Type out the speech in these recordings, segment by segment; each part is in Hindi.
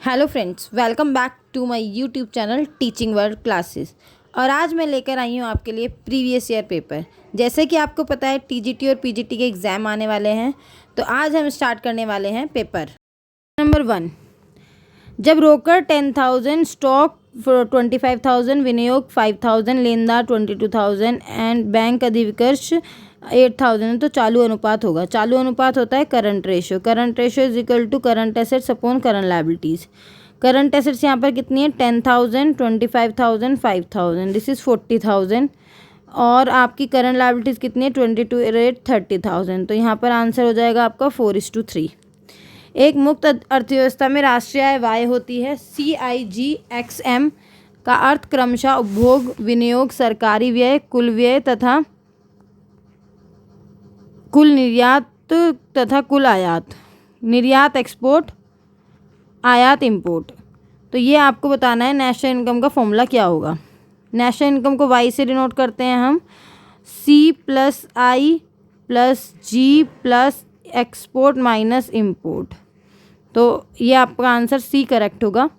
Hello friends, welcome back to my YouTube channel teaching world classes. और आज मैं लेकर आई हूँ आपके लिए प्रीवियस ईयर पेपर। जैसे कि आपको पता है टीजीटी और पीजीटी के एग्ज़ाम आने वाले हैं, तो आज हम स्टार्ट करने वाले हैं पेपर नंबर 1। जब रोकड़ 10,000, स्टॉक 25,000, विनियोग 5,000, लेनदार 22,000 एंड बैंक अधिविकर्ष 8,000 तो चालू अनुपात होगा। चालू अनुपात होता है current ratio. Current ratio is equal to current assets upon current liabilities. Current assets यहाँ पर कितनी है? 10,000, 25,000, 5,000, दिस इज़ 40,000। और आपकी करंट लायबिलिटीज़ कितनी है? 22 30,000। तो यहाँ पर आंसर हो जाएगा आपका 4:3। एक मुक्त अर्थव्यवस्था में राष्ट्रीय आय वाय होती है। CIGXM का अर्थ क्रमशः उपभोग, विनियोग, सरकारी व्यय, कुल व्यय तथा कुल निर्यात तथा कुल आयात। निर्यात एक्सपोर्ट, आयात इंपोर्ट। तो ये आपको बताना है नेशनल इनकम का फॉर्मूला क्या होगा। नेशनल इनकम को वाई से डिनोट करते हैं हम, C+I+G plus export minus import. तो ये आपका आंसर सी करेक्ट होगा।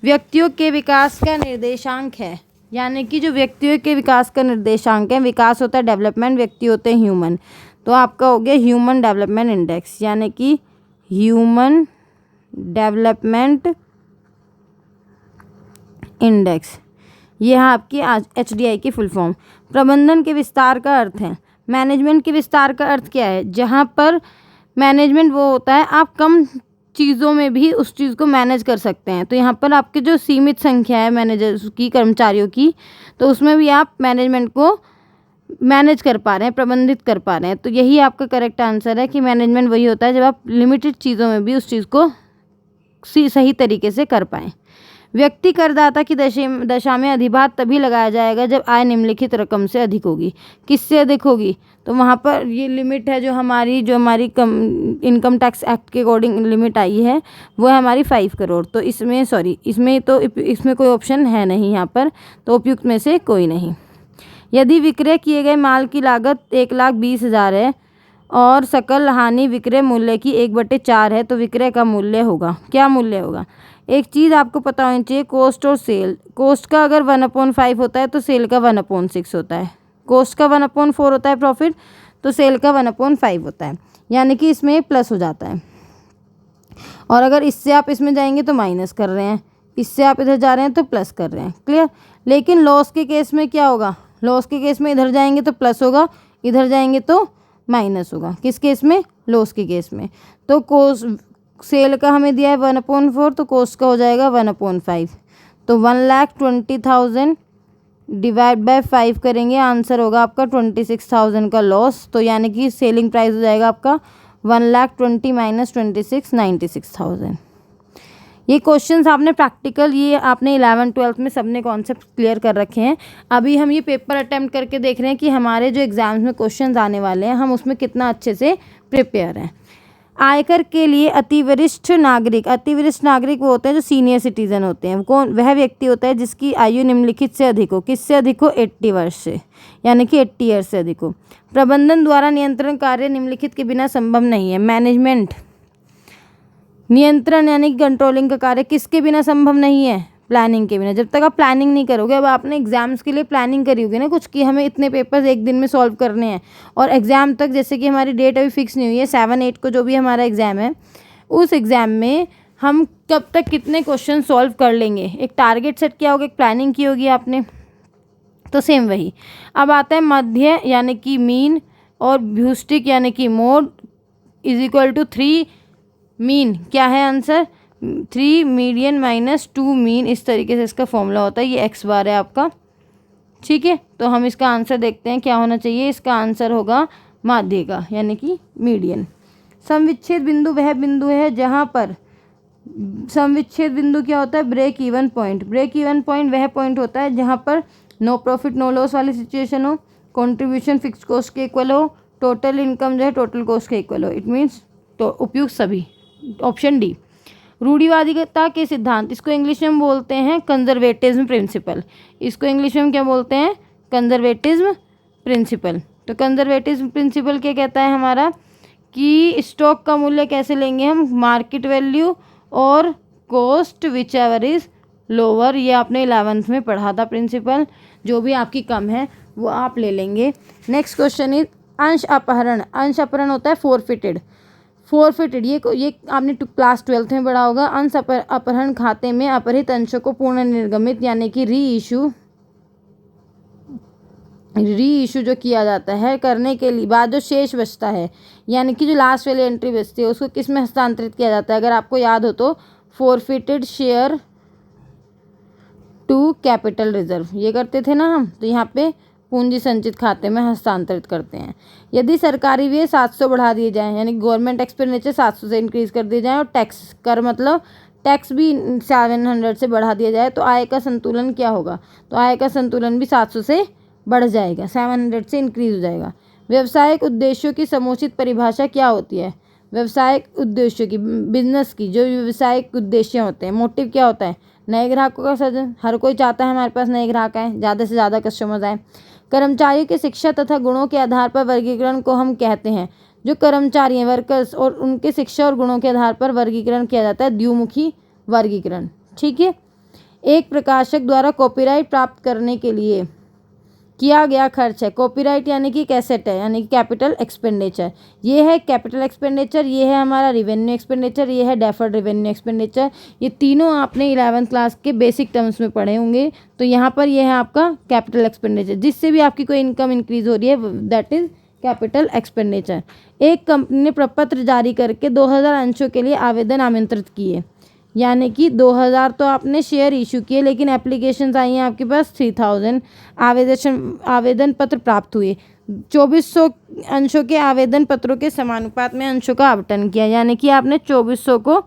व्यक्तियों के विकास का निर्देशांक है, यानी कि जो व्यक्तियों के विकास का निर्देशांक है, विकास होता है डेवलपमेंट, व्यक्ति होते हैं ह्यूमन, तो आपका हो गया ह्यूमन डेवलपमेंट इंडेक्स, यानी कि ह्यूमन डेवलपमेंट इंडेक्स। यह है आपकी HDI की फुल फॉर्म। प्रबंधन के विस्तार का अर्थ है, मैनेजमेंट के विस्तार का अर्थ क्या है? जहाँ पर मैनेजमेंट वो होता है आप कम चीज़ों में भी उस चीज़ को मैनेज कर सकते हैं। तो यहाँ पर आपके जो सीमित संख्या है मैनेजर्स की, कर्मचारियों की, तो उसमें भी आप मैनेजमेंट को मैनेज कर पा रहे हैं, प्रबंधित कर पा रहे हैं। तो यही आपका करेक्ट आंसर है कि मैनेजमेंट वही होता है जब आप लिमिटेड चीज़ों में भी उस चीज़ को सही तरीके से कर पाएँ। व्यक्ति करदाता की दशा में अधिभार तभी लगाया जाएगा जब आय निम्नलिखित रकम से अधिक होगी। किससे अधिक होगी? तो वहाँ पर ये लिमिट है जो हमारी इनकम टैक्स एक्ट के अकॉर्डिंग लिमिट आई है, वो है हमारी 5 करोड़। तो इसमें कोई ऑप्शन है नहीं यहाँ पर, तो उपयुक्त में से कोई नहीं। यदि विक्रय किए गए माल की लागत 1,20,000 है और सकल हानि विक्रय मूल्य की 1/4 है, तो विक्रय का मूल्य होगा, क्या मूल्य होगा? एक चीज़ आपको पता होनी चाहिए, कोस्ट और सेल। कोस्ट का अगर 1/5 होता है तो सेल का 1/6 होता है। कोस्ट का 1/4 होता है प्रॉफिट, तो सेल का 1/5 होता है, यानी कि इसमें प्लस हो जाता है। और अगर इससे आप इसमें जाएंगे तो माइनस कर रहे हैं, इससे आप इधर जा रहे हैं तो प्लस कर रहे हैं। क्लियर? लेकिन लॉस के केस में क्या होगा? लॉस के केस में इधर जाएंगे तो प्लस होगा, इधर जाएंगे तो माइनस होगा। किस केस में? लॉस के केस में। तो कोस्ट सेल का हमें दिया है 1/4, तो कोस्ट का हो जाएगा 1/5। तो 1,20,000 डिवाइड बाय 5 करेंगे, आंसर होगा आपका 26,000 का लॉस। तो यानी कि सेलिंग प्राइस हो जाएगा आपका 1,20,000 माइनस 26, 96,000। ये क्वेश्चंस आपने प्रैक्टिकल, ये आपने 11th-12th में सबने कॉन्सेप्ट क्लियर कर रखे हैं। अभी हम ये पेपर अटेम्प्ट करके देख रहे हैं कि हमारे जो एग्जाम्स में क्वेश्चंस आने वाले हैं हम उसमें कितना अच्छे से प्रिपेयर हैं। आयकर के लिए अतिवरिष्ठ नागरिक वो होते हैं जो सीनियर सिटीजन होते हैं। कौन? वह व्यक्ति होता है जिसकी आयु निम्नलिखित से अधिक हो। किससे अधिक हो? 80 वर्ष से, यानी कि 80 ईयर्स से अधिक हो। प्रबंधन द्वारा नियंत्रण कार्य निम्नलिखित के बिना संभव नहीं है। मैनेजमेंट नियंत्रण यानी कि कंट्रोलिंग का कार्य किसके बिना संभव नहीं है? प्लानिंग के बिना। जब तक आप प्लानिंग नहीं करोगे, अब आपने एग्जाम्स के लिए प्लानिंग करी होगी ना कुछ, कि हमें इतने पेपर्स एक दिन में सॉल्व करने हैं, और एग्ज़ाम तक जैसे कि हमारी डेट अभी फिक्स नहीं हुई है, 7-8 को जो भी हमारा एग्ज़ाम है, उस एग्ज़ाम में हम कब तक कितने क्वेश्चन सॉल्व कर लेंगे, एक टारगेट सेट किया होगा, एक प्लानिंग की होगी आपने। तो सेम वही। अब आता है मध्य यानी कि मीन, और भ्यूस्टिक यानी कि mode is equal to 3 mean. क्या है आंसर? 3 मीडियन माइनस 2 मीन, इस तरीके से इसका फॉर्मूला होता है। ये एक्स बार है आपका, ठीक है। तो हम इसका आंसर देखते हैं क्या होना चाहिए। इसका आंसर होगा माध्य का, यानी कि मीडियन। समविच्छेद बिंदु वह बिंदु है जहाँ पर, समविच्छेद बिंदु क्या होता है? Break even point. Break even point वह पॉइंट होता है जहाँ पर नो प्रॉफिट नो लॉस वाली सिचुएशन हो, कॉन्ट्रीब्यूशन फिक्स कॉस्ट के इक्वल हो, टोटल इनकम जो है टोटल कॉस्ट के इक्वल हो। इट मीन्स तो उपयुक्त सभी। Option D. रूढ़िवादिता के सिद्धांत, इसको इंग्लिश में हम बोलते हैं कंजर्वेटिज्म प्रिंसिपल। इसको इंग्लिश में हम क्या बोलते हैं? Conservatism principle. तो कंजर्वेटिज्म प्रिंसिपल क्या कहता है हमारा कि स्टॉक का मूल्य कैसे लेंगे हम? मार्केट वैल्यू और cost whichever is lower. ये आपने 11th में पढ़ा था प्रिंसिपल। जो भी आपकी कम है वो आप ले लेंगे। नेक्स्ट क्वेश्चन इज अंश अपहरण। अंश अपहरण होता है फोरफिटेड। फोरफिटेड ये आपने क्लास 12th में पढ़ा होगा। अंश अपहरण खाते में अपहृत अंशों को पूर्ण निर्गमित यानी कि री इशू जो किया जाता है करने के लिए बाद जो शेष बचता है यानी कि जो लास्ट वाली एंट्री बचती है उसको किस में हस्तांतरित किया जाता है। अगर आपको याद हो तो forfeited share to capital reserve ये करते थे ना हम, तो यहाँ पे पूंजी संचित खाते में हस्तांतरित करते हैं। यदि सरकारी व्यय 700 बढ़ा दिए जाएँ यानी गवर्नमेंट एक्सपेंडिचर 700 से इंक्रीज कर दिए जाएँ और टैक्स कर मतलब टैक्स भी 700 से बढ़ा दिया जाए तो आय का संतुलन क्या होगा। तो आय का संतुलन भी 700 से बढ़ जाएगा, 700 से इंक्रीज हो जाएगा। व्यवसायिक उद्देश्यों की समुचित परिभाषा क्या होती है। व्यवसायिक उद्देश्यों की बिजनेस की जो व्यवसायिक उद्देश्य होते हैं, मोटिव क्या होता है, नए ग्राहकों का सृजन। हर कोई चाहता है हमारे पास नए ग्राहक आए, ज़्यादा से ज़्यादा कस्टमर्स आए। कर्मचारियों की शिक्षा तथा गुणों के आधार पर वर्गीकरण को हम कहते हैं। जो कर्मचारी हैं वर्कर्स और उनके शिक्षा और गुणों के आधार पर वर्गीकरण किया जाता है द्विमुखी वर्गीकरण। ठीक है। एक प्रकाशक द्वारा कॉपीराइट प्राप्त करने के लिए किया गया खर्च है। कॉपीराइट यानी कि कैसेट है यानी कि कैपिटल एक्सपेंडिचर। ये है कैपिटल एक्सपेंडिचर, ये है हमारा रिवेन्यू एक्सपेंडिचर, ये है डेफर्ड रिवेन्यू एक्सपेंडिचर। ये तीनों आपने 11th क्लास के बेसिक टर्म्स में पढ़े होंगे। तो यहाँ पर ये है आपका कैपिटल एक्सपेंडिचर, जिससे भी आपकी कोई इनकम इंक्रीज हो रही है दैट इज कैपिटल एक्सपेंडिचर। एक कंपनी ने प्रपत्र जारी करके 2000 अंशों के लिए आवेदन आमंत्रित किए यानी कि 2000 तो आपने शेयर इशू किए लेकिन एप्लीकेशंस आई हैं आपके पास 3000 आवेदन पत्र प्राप्त हुए। 2400 अंशों के आवेदन पत्रों के समानुपात में अंशों का आवंटन किया यानी कि आपने 2400 को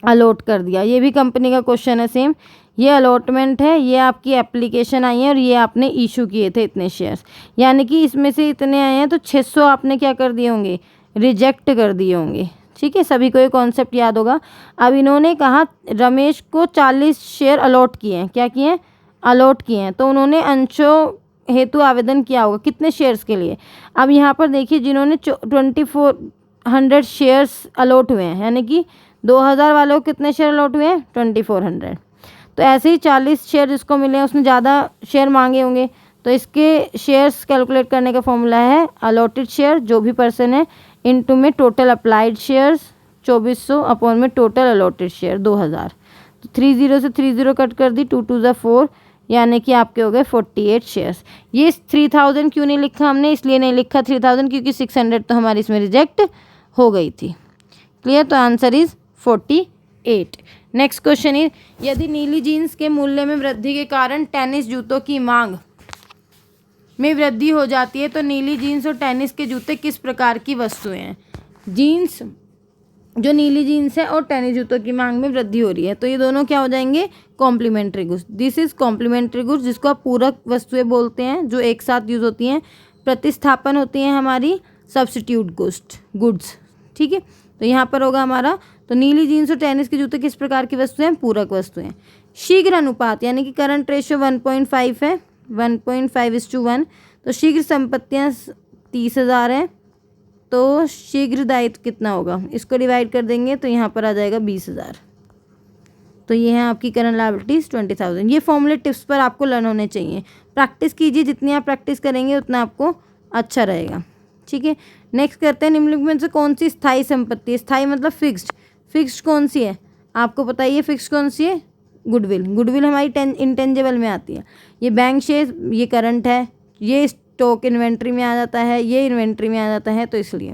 अलॉट कर दिया। ये भी कंपनी का क्वेश्चन है सेम। ये अलॉटमेंट है, ये आपकी एप्लीकेशन आई है और ये आपने इशू किए थे इतने शेयर्स यानी कि इसमें से इतने आए हैं तो 600 आपने क्या कर दिए होंगे, रिजेक्ट कर दिए होंगे। ठीक है, सभी को ये कॉन्सेप्ट याद होगा। अब इन्होंने कहा रमेश को 40 शेयर अलॉट किए हैं। क्या किए हैं, अलॉट किए हैं। तो उन्होंने अंशों हेतु आवेदन किया होगा कितने शेयर्स के लिए। अब यहाँ पर देखिए जिन्होंने 2400 शेयर्स अलॉट हुए हैं यानी कि 2000 वालों को कितने शेयर अलॉट हुए हैं 2400। तो ऐसे ही 40 शेयर जिसको मिले हैं उसने ज़्यादा शेयर मांगे होंगे। तो इसके शेयर्स कैलकुलेट करने का फॉर्मूला है अलॉटेड शेयर जो भी पर्सन है इनटू में टोटल अप्लाइड शेयर्स 2400 अपॉन में टोटल अलॉटेड शेयर 2000। तो 30 से 30 कट कर दी, 2 2 4 यानी कि आपके हो गए 48 शेयर्स। ये 3000 क्यों नहीं लिखा हमने, इसलिए नहीं लिखा 3000 क्योंकि 600 तो हमारी इसमें रिजेक्ट हो गई थी। क्लियर, तो answer is 48। Next question is यदि नीली जीन्स के मूल्य में वृद्धि के कारण टेनिस जूतों की मांग में वृद्धि हो जाती है तो नीली जीन्स और टेनिस के जूते किस प्रकार की वस्तुएं हैं। जीन्स जो नीली जीन्स है और टेनिस जूतों की मांग में वृद्धि हो रही है तो ये दोनों क्या हो जाएंगे, complementary goods. This is complementary goods जिसको आप पूरक वस्तुएं बोलते हैं जो एक साथ यूज होती हैं। प्रतिस्थापन होती हैं हमारी सब्स्टिट्यूट गुड्स। ठीक है, तो यहाँ पर होगा हमारा, तो नीली जीन्स और टेनिस के जूते किस प्रकार की वस्तुएं हैं, पूरक वस्तुएं। शीघ्र अनुपात यानी कि करंट रेशियो 1.5 है, 1.5:1। तो शीघ्र संपत्तियाँ 30,000 हैं तो शीघ्र दायित्व कितना होगा, इसको डिवाइड कर देंगे तो यहाँ पर आ जाएगा 20,000। तो ये है आपकी करंट लायबिलिटीज 20,000। ये फॉर्मूले टिप्स पर आपको लर्न होने चाहिए, प्रैक्टिस कीजिए, जितनी आप प्रैक्टिस करेंगे उतना आपको अच्छा रहेगा। ठीक है, नेक्स्ट करते हैं निम्नलिखित में से कौन सी स्थायी संपत्ति है। स्थायी मतलब फिक्स्ड कौन सी है, आपको पता ही है फिक्स्ड कौन सी है, गुडविल हमारी इंटेंजिबल में आती है। ये बैंक शेयर ये करंट है, ये स्टॉक इन्वेंट्री में आ जाता है, ये इन्वेंट्री में आ जाता है, तो इसलिए।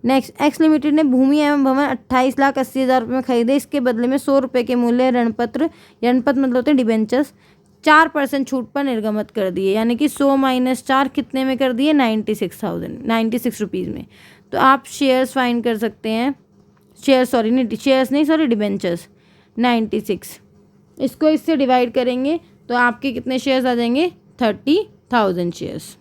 नेक्स्ट, एक्स लिमिटेड ने भूमि एवं भवन 28,80,000 रुपये में खरीदे, इसके बदले में 100 रुपये के मूल्य ऋणपत्र मतलब होते हैं डिबेंचर्स 4% छूट पर निर्गमित कर दिए यानी कि 100 - 4 कितने में कर दिए, 96 रुपीज़ में। तो आप शेयर्स फाइंड कर सकते हैं, डिबेंचर्स 96, इसको इससे डिवाइड करेंगे तो आपके कितने शेयर्स आ जाएंगे, 30,000 शेयर्स।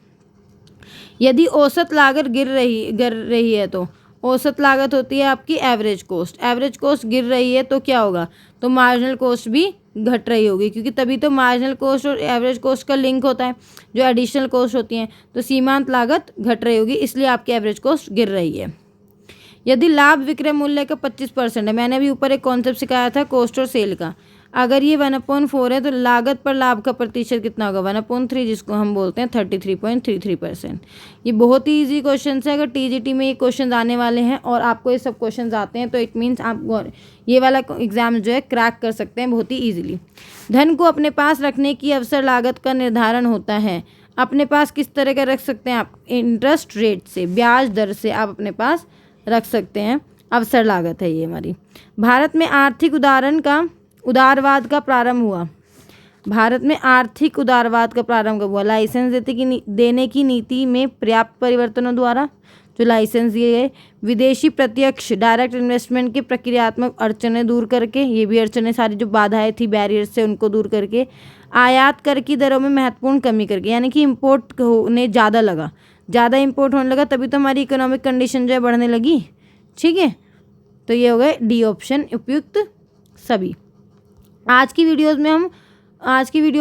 यदि औसत लागत गिर रही है तो औसत लागत होती है आपकी एवरेज कॉस्ट गिर रही है तो क्या होगा, तो मार्जिनल कॉस्ट भी घट रही होगी, क्योंकि तभी तो मार्जिनल कॉस्ट और एवरेज कॉस्ट का लिंक होता है जो एडिशनल कॉस्ट होती हैं। तो सीमांत लागत घट रही होगी, इसलिए आपकी एवरेज कॉस्ट गिर रही है। यदि लाभ विक्रय मूल्य का 25% है, मैंने अभी ऊपर एक कॉन्सेप्ट सिखाया था कॉस्ट और सेल का, अगर ये 1/4 है तो लागत पर लाभ का प्रतिशत कितना होगा 1/3, जिसको हम बोलते हैं 33.33%। ये बहुत ही ईजी क्वेश्चन है। अगर टीजीटी में ये क्वेश्चन आने वाले हैं और आपको ये सब क्वेश्चन आते हैं तो इट मीन्स आप ये वाला एग्जाम जो है क्रैक कर सकते हैं बहुत ही ईजिली। धन को अपने पास रखने की अवसर लागत का निर्धारण होता है। अपने पास किस तरह का रख सकते हैं आप, इंटरेस्ट रेट से, ब्याज दर से आप अपने पास रख सकते हैं, अवसर लागत है ये हमारी। भारत में आर्थिक उदारवाद का प्रारंभ हुआ। भारत में आर्थिक उदारवाद का प्रारंभ कब हुआ? लाइसेंस देने की नीति में पर्याप्त परिवर्तनों द्वारा, जो लाइसेंस दिए गए, विदेशी प्रत्यक्ष डायरेक्ट इन्वेस्टमेंट की प्रक्रियात्मक अड़चनें दूर करके, ये भी अड़चनें सारी जो बाधाएं थी बैरियर्स से उनको दूर करके, आयात कर की दरों में महत्वपूर्ण कमी करके, यानी कि इम्पोर्ट होने ज़्यादा इम्पोर्ट होने लगा तभी तो हमारी इकोनॉमिक कंडीशन जो है बढ़ने लगी। ठीक है, तो ये हो गए डी ऑप्शन उपयुक्त सभी। आज की वीडियो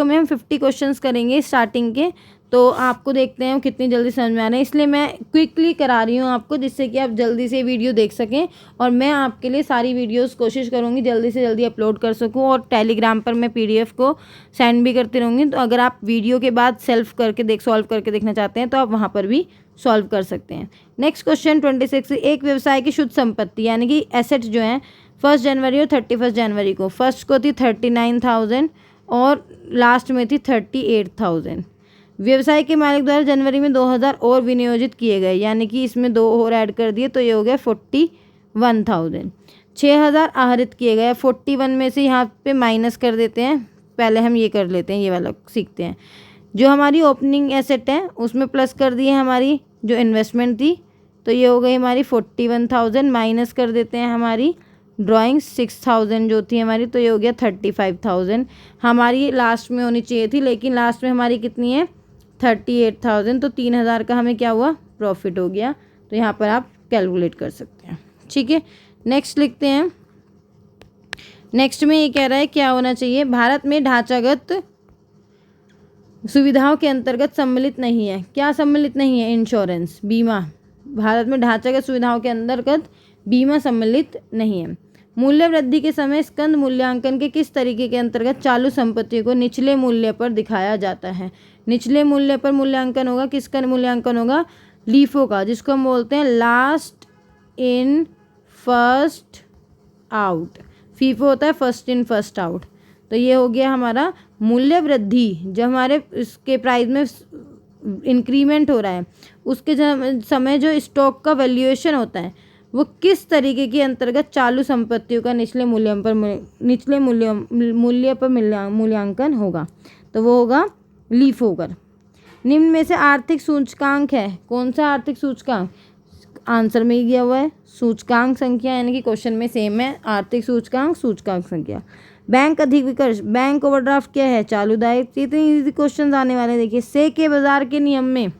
में हम 50 क्वेश्चंस करेंगे स्टार्टिंग के, तो आपको देखते हैं कितनी जल्दी समझ में आ रहे हैं, इसलिए मैं क्विकली करा रही हूँ आपको, जिससे कि आप जल्दी से वीडियो देख सकें। और मैं आपके लिए सारी वीडियोस कोशिश करूँगी जल्दी से जल्दी अपलोड कर सकूँ, और टेलीग्राम पर मैं PDF को सेंड भी करती रहूँगी। तो अगर आप वीडियो के बाद सॉल्व करके देखना चाहते हैं तो आप वहाँ पर भी सॉल्व कर सकते हैं। नेक्स्ट क्वेश्चन 26, एक व्यवसाय की शुद्ध संपत्ति यानी कि एसेट जो है 1 जनवरी और 31 जनवरी को, फर्स्ट को थी 39,000 और लास्ट में थी 38,000। व्यवसाय के मालिक द्वारा जनवरी में 2,000 और विनियोजित किए गए, यानी कि इसमें 2 और ऐड कर दिए तो ये हो गया 41,000। 6,000 आहरित किए गए, 41 में से यहाँ पे माइनस कर देते हैं, पहले हम ये कर लेते हैं, ये वाला सीखते हैं। जो हमारी ओपनिंग एसेट है उसमें प्लस कर दिए हमारी जो इन्वेस्टमेंट थी, तो ये हो गई हमारी 41,000, माइनस कर देते हैं हमारी ड्राइंग 6,000 जो थी हमारी, तो ये हो गया 35,000। हमारी लास्ट में होनी चाहिए थी, लेकिन लास्ट में हमारी कितनी है 38,000, तो 3,000 का हमें क्या हुआ प्रॉफिट हो गया। तो यहाँ पर आप कैलकुलेट कर सकते हैं। ठीक है, नेक्स्ट लिखते हैं। नेक्स्ट में ये कह रहा है क्या होना चाहिए, भारत में ढांचागत सुविधाओं के अंतर्गत सम्मिलित नहीं है। क्या सम्मिलित नहीं है? इंश्योरेंस, बीमा। भारत में ढांचागत सुविधाओं के अंतर्गत बीमा सम्मिलित नहीं है। मूल्य वृद्धि के समय स्कंद मूल्यांकन के किस तरीके के अंतर्गत चालू संपत्ति को निचले मूल्य पर दिखाया जाता है? निचले मूल्य पर मूल्यांकन होगा, किसका मूल्यांकन होगा? लीफो का, जिसको हम बोलते हैं last in first out. FIFO होता है फर्स्ट इन फर्स्ट आउट। तो ये हो गया हमारा मूल्य वृद्धि, जब हमारे इसके प्राइस में इंक्रीमेंट हो रहा है उसके समय जो स्टॉक का वैल्यूएशन होता है वो किस तरीके के अंतर्गत चालू संपत्तियों का निचले मूल्य पर मूल्यांकन होगा, तो वो होगा लीफो कर। निम्न में से आर्थिक सूचकांक है, कौन सा आर्थिक सूचकांक? आंसर में ही दिया हुआ है सूचकांक संख्या, यानी कि क्वेश्चन में सेम है आर्थिक सूचकांक संख्या। बैंक अधिविकर्ष, बैंक ओवरड्राफ्ट क्या है? चालू दायित्व। इतने इजी क्वेश्चन आने वाले। देखिए, से के बाजार के नियम में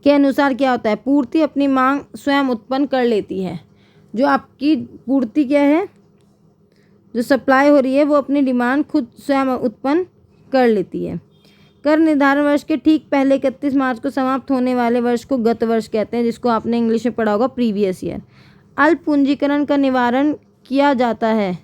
के अनुसार क्या होता है? पूर्ति अपनी मांग स्वयं उत्पन्न कर लेती है। जो आपकी पूर्ति क्या है, जो सप्लाई हो रही है वो अपनी डिमांड खुद स्वयं उत्पन्न कर लेती है। कर निर्धारण वर्ष के ठीक पहले 31 मार्च को समाप्त होने वाले वर्ष को गत वर्ष कहते हैं, जिसको आपने इंग्लिश में पढ़ा होगा प्रीवियस ईयर। अल्प पूंजीकरण का निवारण किया जाता है।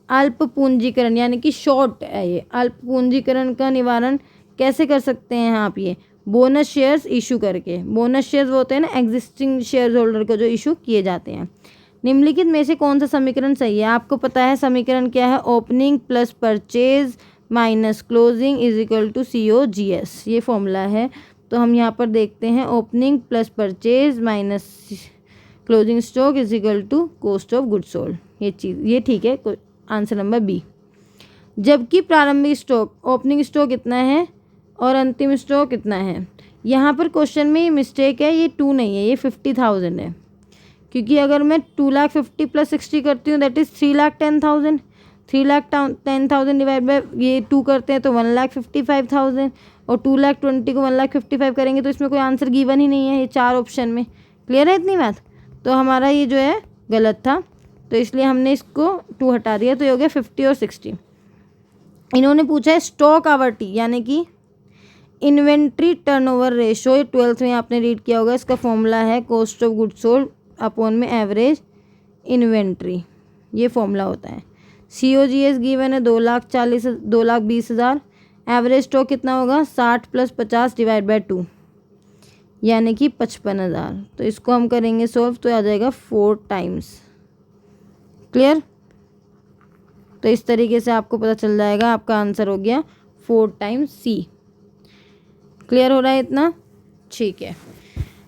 अल्प पूंजीकरण यानी कि शॉर्ट है ये। अल्प पूंजीकरण का निवारण कैसे कर सकते हैं आप? ये बोनस शेयर्स इशू करके। बोनस शेयर्स वो होते हैं ना एग्जिस्टिंग शेयर होल्डर को जो इशू किए जाते हैं। निम्नलिखित में से कौन सा समीकरण सही है? आपको पता है समीकरण क्या है? Opening plus purchase minus closing is equal to COGS, ये फॉर्मूला है। तो हम यहाँ पर देखते हैं opening plus purchase minus closing stock is equal to cost of goods sold. ये चीज़ ये ठीक है, आंसर नंबर बी। जबकि प्रारंभिक स्टॉक, ओपनिंग स्टॉक कितना है और अंतिम स्टॉक कितना है? यहाँ पर क्वेश्चन में मिस्टेक है, ये 2 नहीं है, ये 50,000 है। क्योंकि अगर मैं 2,50,000 प्लस 60 करती हूँ दैट इज़ 3,10,000। 3,10,000 डिवाइड बाय ये 2 करते हैं तो 1,55,000, और 2,20,000 को 1,55,000 करेंगे तो इसमें कोई आंसर गिवन ही नहीं है ये 4 ऑप्शन में। क्लियर है इतनी बात? तो हमारा ये जो है गलत था, तो इसलिए हमने इसको 2 हटा दिया, तो ये हो गया 50 और 60। इन्होंने पूछा है स्टॉक आवृत्ति यानी कि इन्वेंट्री टर्नओवर रेशो, 12th में आपने रीड किया होगा। इसका फॉर्मूला है cost of goods sold upon में एवरेज इन्वेंट्री, ये फॉर्मूला होता है। COGS गिवन है 2,20,000, एवरेज स्टॉक कितना होगा 60 + 50 डिवाइड बाय 2 यानी कि 55,000। तो इसको हम करेंगे सॉल्व तो आ जाएगा 4 टाइम्स। क्लियर? तो इस तरीके से आपको पता चल जाएगा, आपका आंसर हो गया 4 टाइम्स C। क्लियर हो रहा है इतना? ठीक है।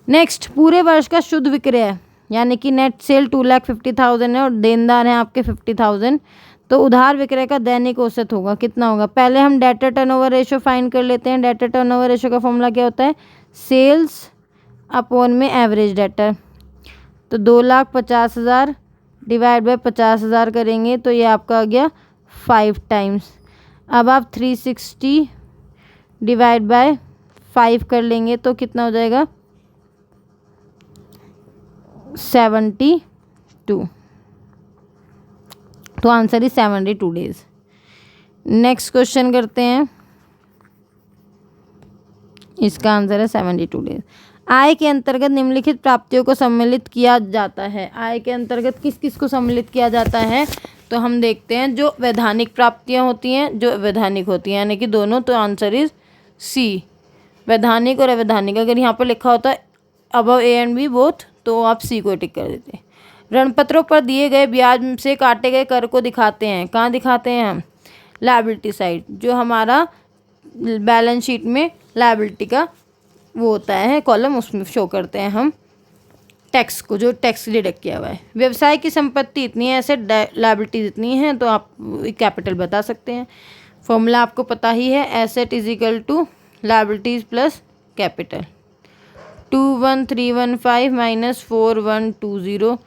नेक्स्ट, पूरे वर्ष का शुद्ध विक्रय यानी कि नेट सेल 2,50,000 है और देनदार हैं आपके 50,000, तो उधार विक्रय का दैनिक औसत होगा कितना होगा। पहले हम डेटर टर्नओवर रेशियो फाइंड कर लेते हैं। डेटर टर्नओवर रेशियो का फॉर्मूला क्या होता है, सेल्स अपॉन में एवरेज डेटर। तो 2,50,000 डिवाइड बाय 50,000 करेंगे तो ये आपका आ गया 5 टाइम्स। अब आप 360 डिवाइड बाय 5 कर लेंगे तो कितना हो जाएगा 72। तो answer is 72 days. Next question करते हैं, इसका आंसर है 72 डेज। आय के अंतर्गत निम्नलिखित प्राप्तियों को सम्मिलित किया जाता है। आय के अंतर्गत किस किस को सम्मिलित किया जाता है, तो हम देखते हैं जो वैधानिक प्राप्तियां होती हैं, जो वैधानिक होती हैं यानी कि दोनों, तो आंसर इज C, वैधानिक और अवैधानिक। अगर यहाँ पर लिखा होता है above A and B both, तो आप C को टिक कर देते हैं। ऋणपत्रों पर दिए गए ब्याज से काटे गए कर को दिखाते हैं, कहाँ दिखाते हैं हम, लायबिलिटी साइड, जो हमारा बैलेंस शीट में लायबिलिटी का वो होता है कॉलम, उसमें शो करते हैं हम टैक्स को, जो टैक्स डिडक्ट किया हुआ है। व्यवसाय की संपत्ति इतनी है, एसेट लायबिलिटीज इतनी है, तो आप कैपिटल बता सकते हैं। फॉर्मूला आपको पता ही है, asset is equal to liabilities plus capital. 21,315 minus 4120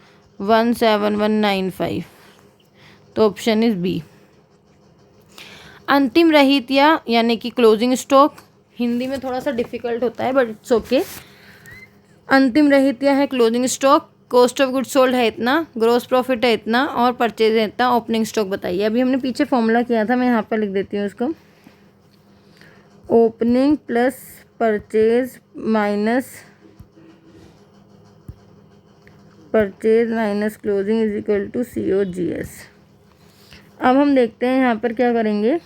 17195, तो ऑप्शन इज बी। अंतिम रहितिया यानी कि क्लोजिंग स्टॉक, हिंदी में थोड़ा सा डिफिकल्ट होता है बट इट्स ओके। अंतिम रहितिया है closing stock, cost of good sold है इतना, ग्रोस प्रॉफिट है इतना और परचेज है इतना, ओपनिंग स्टॉक बताइए। अभी हमने पीछे फॉर्मूला किया था, मैं यहाँ पर लिख देती हूँ उसको, opening plus purchase minus closing is equal to COGS। अब हम देखते हैं यहाँ पर क्या करेंगे,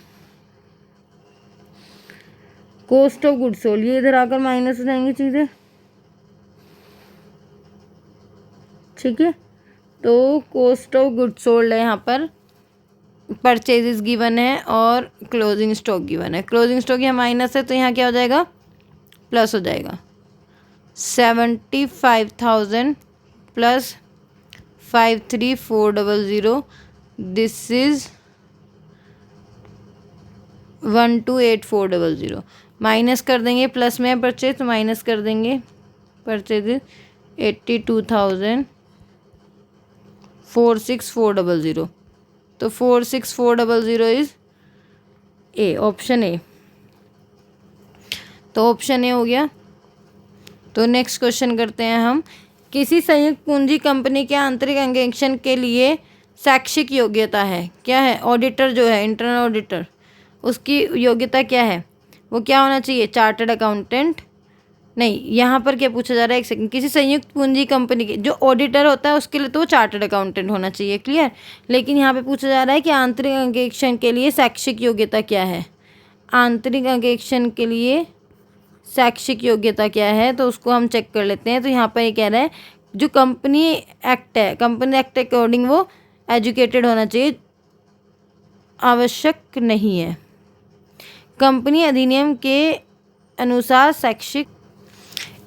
कॉस्ट ऑफ गुड सोल्ड, ये इधर आकर माइनस हो जाएंगी चीज़ें, ठीक है। तो कॉस्ट ऑफ गुड सोल्ड है यहाँ पर, परचेजेस गिवन है और क्लोजिंग स्टॉक गिवन है। क्लोजिंग स्टॉक यहाँ माइनस है तो यहाँ क्या हो जाएगा, प्लस हो जाएगा। 75,000 प्लस 53,400, दिस इज 12,8400। माइनस कर देंगे, प्लस में परचेज तो माइनस कर देंगे, परचेज 82,46,400, तो 46,400 इज ए, ऑप्शन ए। तो ऑप्शन ए हो गया। तो नेक्स्ट क्वेश्चन करते हैं हम, किसी संयुक्त पूंजी कंपनी के आंतरिक अंकेक्षण के लिए शैक्षिक योग्यता है, क्या है, ऑडिटर जो है इंटरनल ऑडिटर, उसकी योग्यता क्या है, वो क्या होना चाहिए, चार्टर्ड अकाउंटेंट। नहीं, यहाँ पर क्या पूछा जा रहा है, एक सेकंड, किसी संयुक्त पूंजी कंपनी के जो ऑडिटर होता है उसके लिए तो वो चार्टर्ड अकाउंटेंट होना चाहिए, क्लियर। लेकिन यहाँ पे पूछा जा रहा है कि आंतरिक अंकेक्षण के लिए शैक्षिक योग्यता क्या है, आंतरिक अंकेक्षण के लिए शैक्षिक योग्यता क्या है, तो उसको हम चेक कर लेते हैं। तो यहाँ पर ये कह रहा है जो कंपनी एक्ट है, कंपनी एक्ट के अकॉर्डिंग वो एजुकेटेड होना चाहिए, आवश्यक नहीं है। कंपनी अधिनियम के अनुसार शैक्षिक,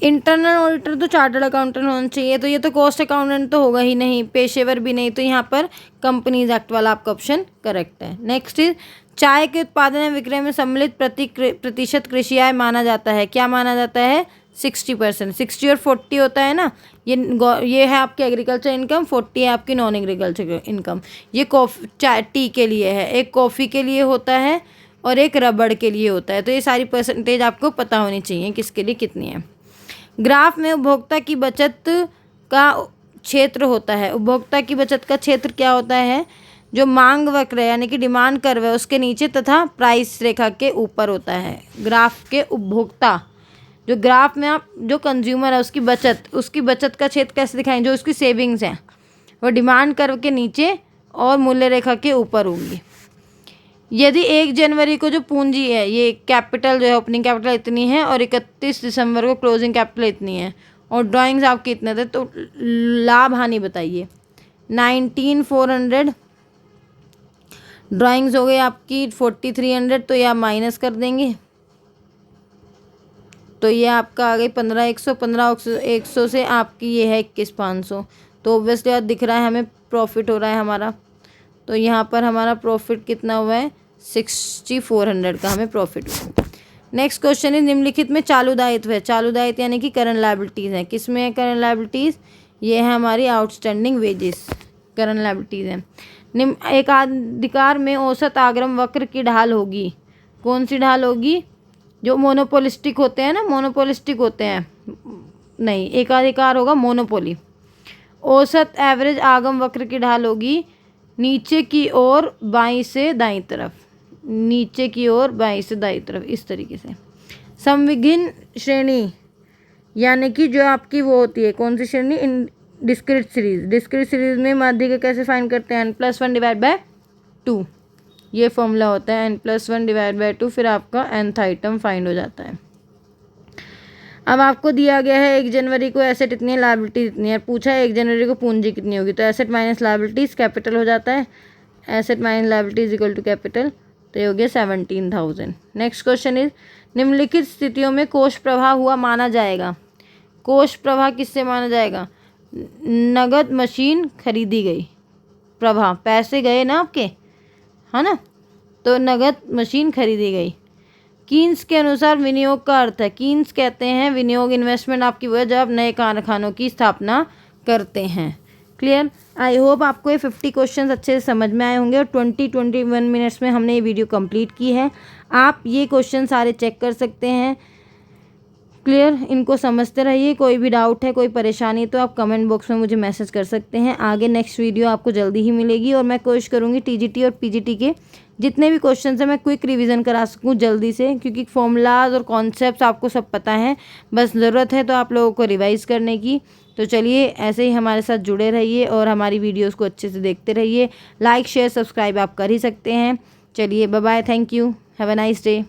इंटरनल ऑडिटर तो चार्टर्ड अकाउंटेंट होना चाहिए, तो ये तो कॉस्ट अकाउंटेंट तो होगा ही नहीं, पेशेवर भी नहीं, तो यहाँ पर कंपनीज एक्ट वाला आपका ऑप्शन करेक्ट है। नेक्स्ट इज, चाय के उत्पादन एवं विक्रय में सम्मिलित प्रतिशत कृषि आय माना जाता है, क्या माना जाता है, 60%। 60 और 40 होता है ना, ये है आपकी एग्रीकल्चर इनकम, 40 है आपकी नॉन एग्रीकल्चर इनकम। ये चाय टी के लिए है, एक कॉफ़ी के लिए होता है और एक रबड़ के लिए होता है। तो ये सारी परसेंटेज आपको पता होनी चाहिए किसके लिए कितनी है। ग्राफ में उपभोक्ता की बचत का क्षेत्र होता है, उपभोक्ता की बचत का क्षेत्र क्या होता है, जो मांग वक्र यानी कि डिमांड कर्व है उसके नीचे तथा प्राइस रेखा के ऊपर होता है। ग्राफ के उपभोक्ता जो ग्राफ में आप जो कंज्यूमर है उसकी बचत का क्षेत्र कैसे दिखाएंगे, जो उसकी सेविंग्स हैं वो डिमांड कर्व के नीचे और मूल्य रेखा के ऊपर होंगी। यदि 1 जनवरी को जो पूंजी है, ये कैपिटल जो है ओपनिंग कैपिटल इतनी है और 31 दिसंबर को क्लोजिंग कैपिटल इतनी है और ड्राइंग्स आपके इतने थे, तो लाभ हानि बताइए। 19,400 ड्राइंग्स हो गई आपकी 4,300, तो ये आप माइनस कर देंगे, तो ये आपका आ गई 15,100, 15,100 से आपकी ये है 21,500। तो ऑब्वियसली आज दिख रहा है हमें प्रॉफिट हो रहा है हमारा, तो यहाँ पर हमारा प्रॉफिट कितना हुआ है 6,400 का हमें प्रॉफिट हुआ। नेक्स्ट क्वेश्चन है निम्नलिखित में चालू दायित्व है। चालू दायित्व यानी कि करंट लायबिलिटीज़ है। किस में है करंट लायबिलिटीज़, ये है हमारी आउटस्टैंडिंग वेजेस, करंट लायबिलिटीज़ है। एक अधिकार में औसत आगमन वक्र की ढाल होगी। कौन सी ढाल होगी, जो मोनोपोलिस्टिक होते हैं ना, मोनोपोलिस्टिक होते हैं, नहीं, एकाधिकार होगा मोनोपोली। औसत एवरेज आगम वक्र की ढाल होगी नीचे की ओर बाईं से दाईं तरफ, नीचे की ओर बाईं से दाईं तरफ, इस तरीके से। समविघन श्रेणी यानी कि जो आपकी वो होती है, कौन सी श्रेणी, इन डिस्क्रीट सीरीज। डिस्क्रीट सीरीज में माध्यिका कैसे फाइंड करते हैं, n+1 डिवाइड बाय 2, ये फॉर्मूला होता है n+1 डिवाइड बाय 2, फिर आपका nth आइटम फाइंड हो जाता है। अब आपको दिया गया है 1 जनवरी को एसेट इतनी है, लायबिलिटी इतनी है, पूछा है 1 जनवरी को पूंजी कितनी होगी, तो एसेट माइनस लायबिलिटीज कैपिटल हो जाता है, asset minus liabilities equal to capital, तो ये हो गया 17,000। नेक्स्ट क्वेश्चन इज निम्नलिखित स्थितियों में कोष प्रवाह हुआ माना जाएगा। कोष प्रवाह किससे माना जाएगा, नगद मशीन खरीदी गई, प्रवाह पैसे गए ना आपके, है ना, तो नगद मशीन खरीदी गई। कीन्स के अनुसार विनियोग का अर्थ है, कीन्स कहते हैं विनियोग, इन्वेस्टमेंट आपकी वो है जब आप नए कारखानों की स्थापना करते हैं। क्लियर, आई होप आपको ये 50 क्वेश्चंस अच्छे से समझ में आए होंगे और 21 मिनट्स में हमने ये वीडियो कंप्लीट की है। आप ये क्वेश्चन सारे चेक कर सकते हैं। क्लियर, इनको समझते रहिए। कोई भी डाउट है, कोई परेशानी, तो आप कमेंट बॉक्स में मुझे मैसेज कर सकते हैं। आगे नेक्स्ट वीडियो आपको जल्दी ही मिलेगी और मैं कोशिश करूँगी टीजीटी और पीजीटी के जितने भी क्वेश्चन हैं मैं क्विक रिवीजन करा सकूँ जल्दी से, क्योंकि फॉर्मूलाज और कॉन्सेप्ट्स आपको सब पता है, बस ज़रूरत है तो आप लोगों को रिवाइज़ करने की। तो चलिए ऐसे ही हमारे साथ जुड़े रहिए और हमारी वीडियोज़ को अच्छे से देखते रहिए। लाइक शेयर सब्सक्राइब आप कर ही सकते हैं। चलिए bye bye, thank you, have a nice day.